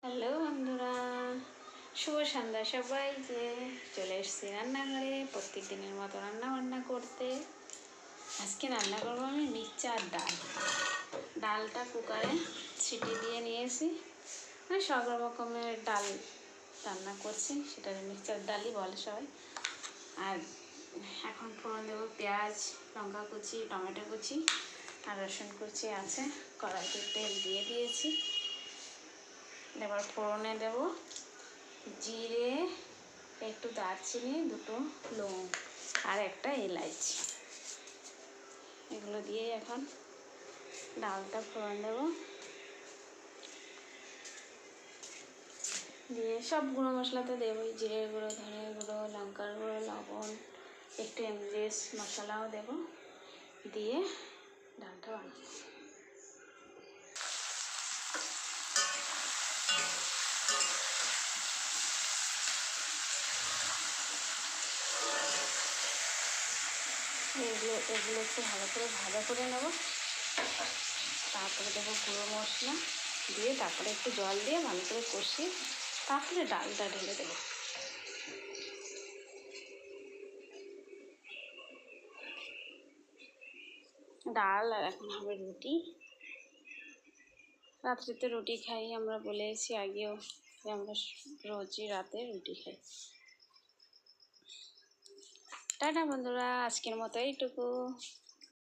Hello বন্ধুরা, শুভ সন্ধ্যা সবাইকে। চলে এসেছি রান্নাঘরে প্রত্যেক দিনের মতো রান্না করতে। আজকে রান্না করবো আমি মিক্সচার ডাল। ডালটা কুকারে সিটি দিয়ে নিয়েছি, মানে সব রকমের ডাল রান্না করছি, সেটা মিক্সচার ডালই বলে সবাই। আর এখন ফোড়ন দেবো পেঁয়াজ, লঙ্কা কুচি, টমেটো কুচি আর রসুন কুচি আছে। কড়াইতে তেল দিয়ে দিয়েছি। এবার ফোড়নে দেব জিরে, একটু দারচিনি, দুটো লং আর একটা এলাইচি। এগুলো দিয়ে এখন ডালটা ফোড়ন দেব। দিয়ে সব গুঁড়ো মশলা তো দেবই, জিরের গুঁড়ো, ধনের গুঁড়ো, লঙ্কার গুঁড়ো, লবণ, একটু এমডিএস মশলাও দেব। দিয়ে ডালটা বানাবো। এগুলো একটু ভালো করে ভাজা করে নেব। তারপরে দেবো গুঁড়ো মশলা দিয়ে, তারপরে একটু জল দিয়ে ভালো করে কষিয়ে তারপরে ডালটা ঢেলে দেবো। ডাল আর এখন হবে রুটি। রাত্রিতে রুটি খাই আমরা, বলেছি আগেও যে আমরা রোজই রাতে রুটি খাই। টাটা বন্ধুরা, আজকের মতো এইটুকু।